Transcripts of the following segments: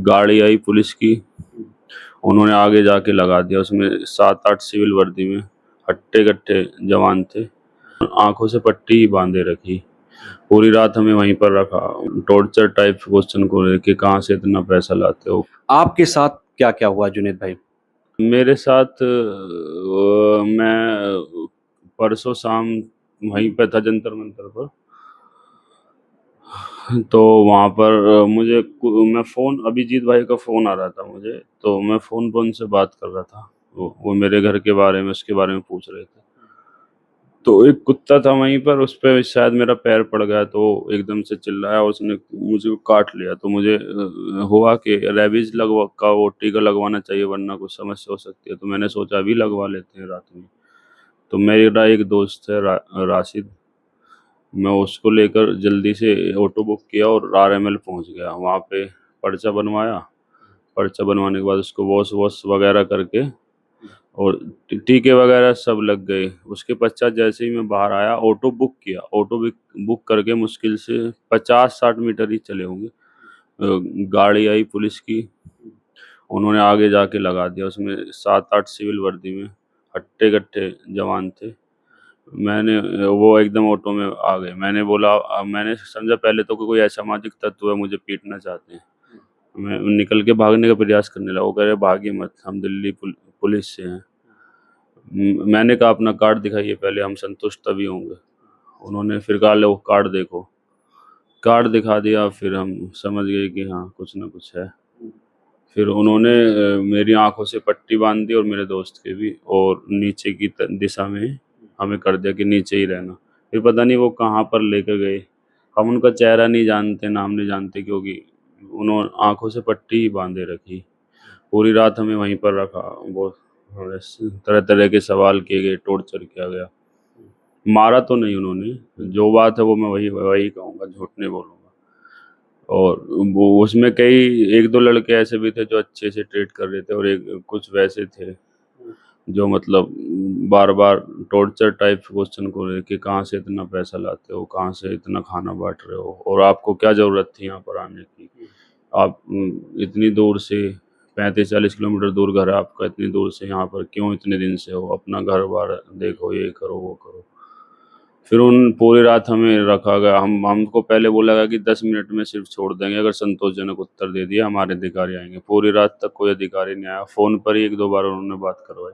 गाड़ी आई पुलिस की, उन्होंने आगे जाके लगा दिया। उसमें 7-8 सिविल वर्दी में हट्टे-कट्टे जवान थे। आँखों से पट्टी बांधे रखी। पूरी रात हमें वहीं पर रखा। टॉर्चर टाइप क्वेश्चन को लेके, कहाँ से इतना पैसा लाते हो? आपके साथ क्या-क्या हुआ जुनैद भाई? मेरे साथ मैं परसों शाम वहीं पे था जंतर मंतर पर। तो वहाँ पर मैं फ़ोन, अभिजीत भाई का फ़ोन आ रहा था मुझे, तो मैं फ़ोन पर उनसे बात कर रहा था। वो मेरे घर के बारे में, उसके बारे में पूछ रहे थे। तो एक कुत्ता था वहीं पर, उस पे शायद मेरा पैर पड़ गया, तो एकदम से चिल्लाया, उसने मुझे काट लिया। तो मुझे हुआ कि रेबीज लगवा का वो टीका लगवाना चाहिए, वरना कुछ समस्या हो सकती है। तो मैंने सोचा अभी लगवा लेते हैं रात में। तो मेरा एक दोस्त है राशिद, मैं उसको लेकर जल्दी से ऑटो बुक किया और आरएमएल पहुंच गया। वहाँ पे पर्चा बनवाया। पर्चा बनवाने के बाद उसको वॉश वॉश वगैरह करके और टीके वगैरह सब लग गए। उसके पश्चात जैसे ही मैं बाहर आया, ऑटो बुक किया। ऑटो बुक करके मुश्किल से 50-60 मीटर ही चले होंगे, गाड़ी आई पुलिस की, उन्होंने आगे जाके लगा दिया। उसमें 7-8 सिविल वर्दी में हट्टे-कट्टे जवान थे। वो एकदम ऑटो में आ गए। मैंने समझा पहले तो कि कोई असामाजिक तत्व है, मुझे पीटना चाहते हैं। मैं निकल के भागने का प्रयास करने लगा। वो कह रहे भागिए मत, हम दिल्ली पुलिस से हैं। मैंने कहा अपना कार्ड दिखाइए पहले, हम संतुष्ट तभी होंगे। उन्होंने फिर कहा लो कार्ड देखो। कार्ड दिखा दिया, फिर हम समझ गए कि हाँ कुछ ना कुछ है। फिर उन्होंने मेरी आंखों से पट्टी बांध दी और मेरे दोस्त के भी, और नीचे की दिशा में हमें कर दिया कि नीचे ही रहना। फिर पता नहीं वो कहाँ पर लेकर गए। हम उनका चेहरा नहीं जानते, नाम नहीं जानते, क्योंकि उन्होंने आंखों से पट्टी ही बांधे रखी। पूरी रात हमें वहीं पर रखा। बहुत तरह तरह के सवाल किए गए, टॉर्चर किया गया। मारा तो नहीं उन्होंने, जो बात है वो मैं वही वही कहूँगा, झूठ नहीं बोलूँगा। और वो उसमें कई 1-2 लड़के ऐसे भी थे जो अच्छे से ट्रीट कर रहे थे, और एक कुछ वैसे थे जो मतलब बार बार टॉर्चर टाइप क्वेश्चन को लेके, कहाँ से इतना पैसा लाते हो, कहाँ से इतना खाना बांट रहे हो, और आपको क्या ज़रूरत थी यहाँ पर आने की? आप इतनी दूर से 35-40 किलोमीटर दूर घर है आपका, इतनी दूर से यहाँ पर क्यों इतने दिन से हो? अपना घर बार देखो, ये करो वो करो। फिर उन पूरी रात हमें रखा गया। हमको पहले बोला गया कि 10 मिनट में सिर्फ छोड़ देंगे, अगर संतोषजनक उत्तर दे दिया हमारे अधिकारी आएंगे। पूरी रात तक कोई अधिकारी नहीं आया। फ़ोन पर ही 1-2 बार उन्होंने बात करवाई।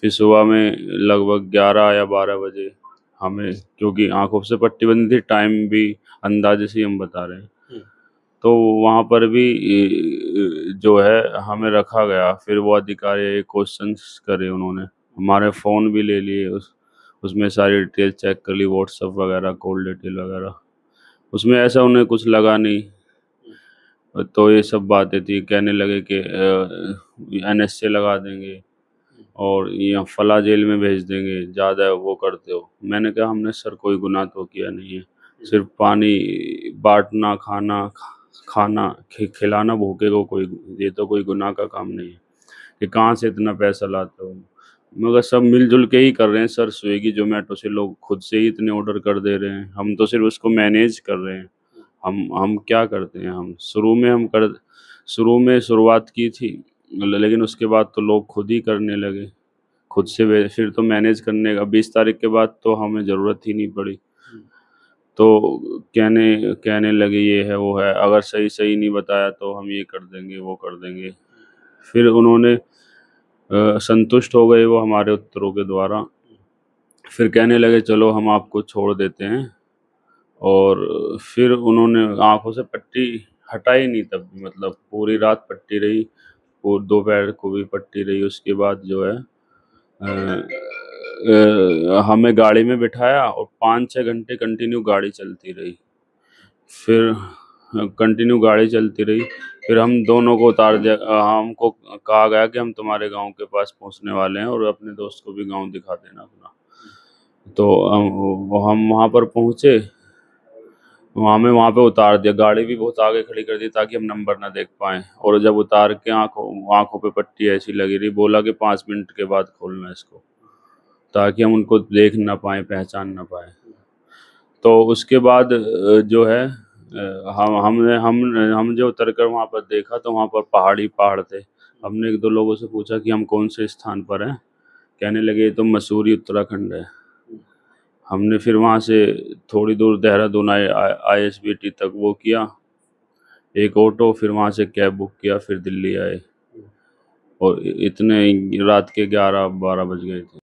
फिर सुबह में लगभग 11 या 12 बजे हमें, क्योंकि आंखों से पट्टी बंदी थी, टाइम भी अंदाजे से ही हम बता रहे हैं, तो वहाँ पर भी जो है हमें रखा गया। फिर वो अधिकारी क्वेश्चंस करे उन्होंने, हमारे फ़ोन भी ले लिए, उसमें सारी डिटेल चेक कर ली, व्हाट्सअप वगैरह, कॉल डिटेल वगैरह। उसमें ऐसा उन्हें कुछ लगा नहीं। तो ये सब बातें थी। कहने लगे कि एनएसए लगा देंगे और या फला जेल में भेज देंगे, ज़्यादा वो करते हो। मैंने कहा हमने सर कोई गुनाह तो किया नहीं है, सिर्फ पानी बांटना, खाना खिलाना भूखे को, कोई ये तो कोई गुनाह का काम नहीं है कि कहाँ से इतना पैसा लाते हो। मगर सब मिलजुल के ही कर रहे हैं सर। स्विगी जोमेटो से लोग खुद से ही इतने ऑर्डर कर दे रहे हैं, हम तो सिर्फ उसको मैनेज कर रहे हैं। हम क्या करते हैं, हम शुरू में शुरुआत की थी, लेकिन उसके बाद तो लोग खुद ही करने लगे, खुद से फिर तो मैनेज करने का 20 तारीख के बाद तो हमें ज़रूरत ही नहीं पड़ी। तो कहने कहने लगे ये है वो है, अगर सही सही नहीं बताया तो हम ये कर देंगे वो कर देंगे। फिर उन्होंने संतुष्ट हो गए वो हमारे उत्तरों के द्वारा। फिर कहने लगे चलो हम आपको छोड़ देते हैं। और फिर उन्होंने आंखों से पट्टी हटाई नहीं तब भी, मतलब पूरी रात पट्टी रही, और दोपहर को भी पट्टी रही। उसके बाद जो है हमें गाड़ी में बिठाया और 5-6 घंटे कंटिन्यू गाड़ी चलती रही। फिर कंटिन्यू गाड़ी चलती रही। फिर हम दोनों को उतार दिया। हमको कहा गया कि हम तुम्हारे गांव के पास पहुंचने वाले हैं और अपने दोस्त को भी गांव दिखा देना अपना। तो हम वहाँ पर पहुँचे। हमें वहाँ पे उतार दिया, गाड़ी भी बहुत आगे खड़ी कर दी ताकि हम नंबर ना देख पाएँ। और जब उतार के आंखों पे पट्टी ऐसी लगी रही, बोला कि 5 मिनट के बाद खोलना इसको, ताकि हम उनको देख ना पाएँ, पहचान ना पाएँ। तो उसके बाद जो है हम जो उतर कर वहाँ पर देखा तो वहाँ पर पहाड़ थे। हमने एक दो लोगों से पूछा कि हम कौन से स्थान पर हैं, कहने लगे ये तो मसूरी उत्तराखंड है। हमने फिर वहाँ से थोड़ी दूर देहरादून ISBT तक वो किया, एक ऑटो, फिर वहाँ से कैब बुक किया, फिर दिल्ली आए। और इतने रात के 11-12 बज गए थे।